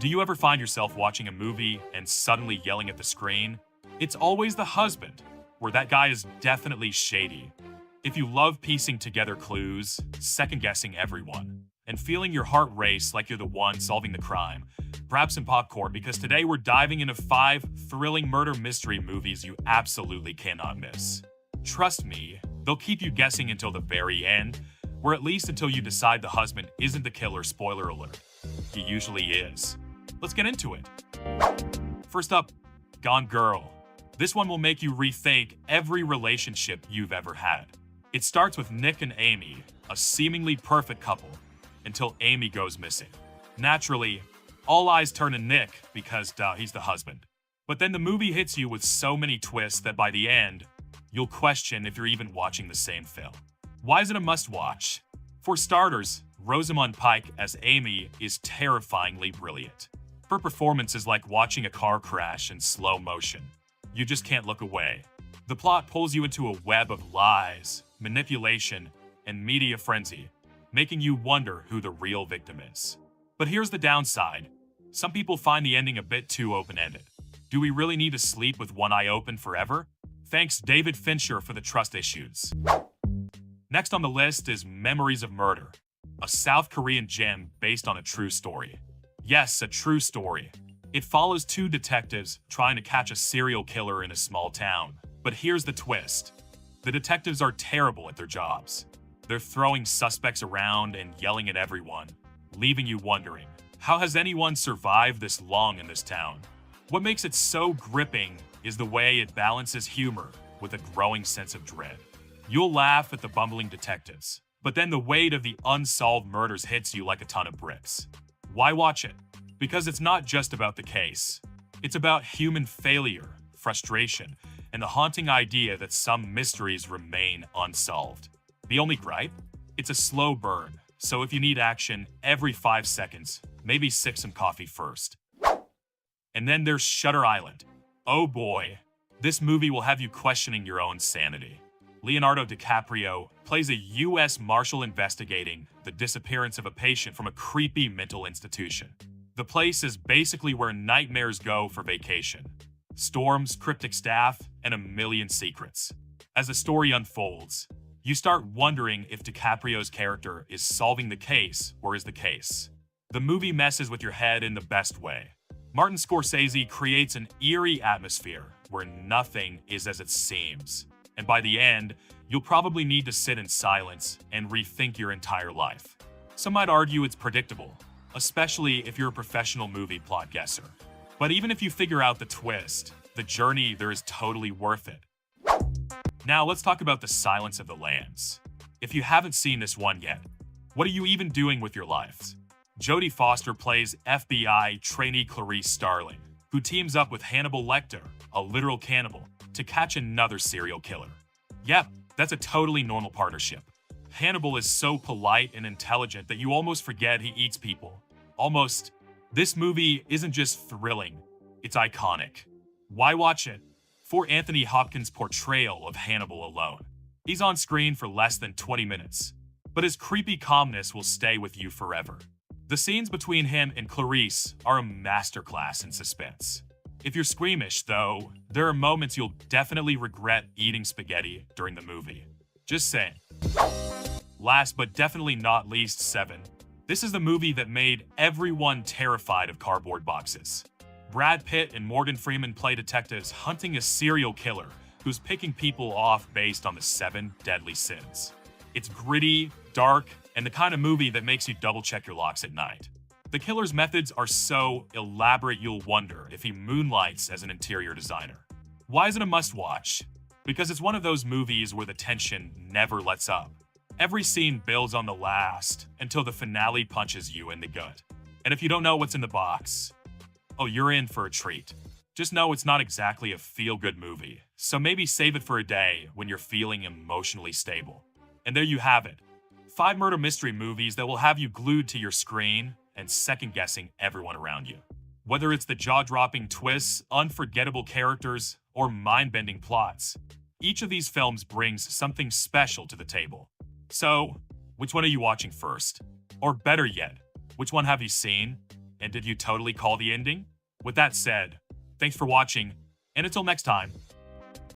Do you ever find yourself watching a movie and suddenly yelling at the screen? It's always the husband, where that guy is definitely shady. If you love piecing together clues, second-guessing everyone, and feeling your heart race like you're the one solving the crime, grab some popcorn because today we're diving into 5 thrilling murder mystery movies you absolutely cannot miss. Trust me, they'll keep you guessing until the very end, or at least until you decide the husband isn't the killer, spoiler alert. He usually is. Let's get into it. First up, Gone Girl. This one will make you rethink every relationship you've ever had. It starts with Nick and Amy, a seemingly perfect couple, until Amy goes missing. Naturally, all eyes turn to Nick because, he's the husband. But then the movie hits you with so many twists that by the end, you'll question if you're even watching the same film. Why is it a must-watch? For starters, Rosamund Pike as Amy is terrifyingly brilliant. Her performance is like watching a car crash in slow motion. You just can't look away. The plot pulls you into a web of lies, manipulation, and media frenzy, making you wonder who the real victim is. But here's the downside. Some people find the ending a bit too open-ended. Do we really need to sleep with one eye open forever? Thanks David Fincher for the trust issues. Next on the list is Memories of Murder, a South Korean gem based on a true story. Yes, a true story. It follows 2 detectives trying to catch a serial killer in a small town. But here's the twist. The detectives are terrible at their jobs. They're throwing suspects around and yelling at everyone, leaving you wondering, how has anyone survived this long in this town? What makes it so gripping is the way it balances humor with a growing sense of dread. You'll laugh at the bumbling detectives, but then the weight of the unsolved murders hits you like a ton of bricks. Why watch it? Because it's not just about the case. It's about human failure, frustration, and the haunting idea that some mysteries remain unsolved. The only gripe? It's a slow burn, so if you need action every 5 seconds, maybe sip some coffee first. And then there's Shutter Island. Oh boy, this movie will have you questioning your own sanity. Leonardo DiCaprio plays a U.S. Marshal investigating the disappearance of a patient from a creepy mental institution. The place is basically where nightmares go for vacation. Storms, cryptic staff, and a million secrets. As the story unfolds, you start wondering if DiCaprio's character is solving the case or is the case. The movie messes with your head in the best way. Martin Scorsese creates an eerie atmosphere where nothing is as it seems. And by the end, you'll probably need to sit in silence and rethink your entire life. Some might argue it's predictable, especially if you're a professional movie plot guesser. But even if you figure out the twist, the journey there is totally worth it. Now let's talk about The Silence of the Lambs. If you haven't seen this one yet, what are you even doing with your lives? Jodie Foster plays FBI trainee Clarice Starling, who teams up with Hannibal Lecter, a literal cannibal, to catch another serial killer. Yep, that's a totally normal partnership. Hannibal is so polite and intelligent that you almost forget he eats people. Almost. This movie isn't just thrilling, it's iconic. Why watch it? For Anthony Hopkins' portrayal of Hannibal alone. He's on screen for less than 20 minutes, but his creepy calmness will stay with you forever. The scenes between him and Clarice are a masterclass in suspense. If you're squeamish, though, there are moments you'll definitely regret eating spaghetti during the movie. Just saying. Last but definitely not least, 7. This is the movie that made everyone terrified of cardboard boxes. Brad Pitt and Morgan Freeman play detectives hunting a serial killer who's picking people off based on the 7 deadly sins. It's gritty, dark, and the kind of movie that makes you double-check your locks at night. The killer's methods are so elaborate you'll wonder if he moonlights as an interior designer. Why is it a must-watch? Because it's one of those movies where the tension never lets up. Every scene builds on the last until the finale punches you in the gut. And if you don't know what's in the box, oh, you're in for a treat. Just know it's not exactly a feel-good movie, so maybe save it for a day when you're feeling emotionally stable. And there you have it. 5 murder mystery movies that will have you glued to your screen and second-guessing everyone around you. Whether it's the jaw-dropping twists, unforgettable characters, or mind-bending plots, each of these films brings something special to the table. So, which one are you watching first? Or better yet, which one have you seen? And did you totally call the ending? With that said, thanks for watching, and until next time.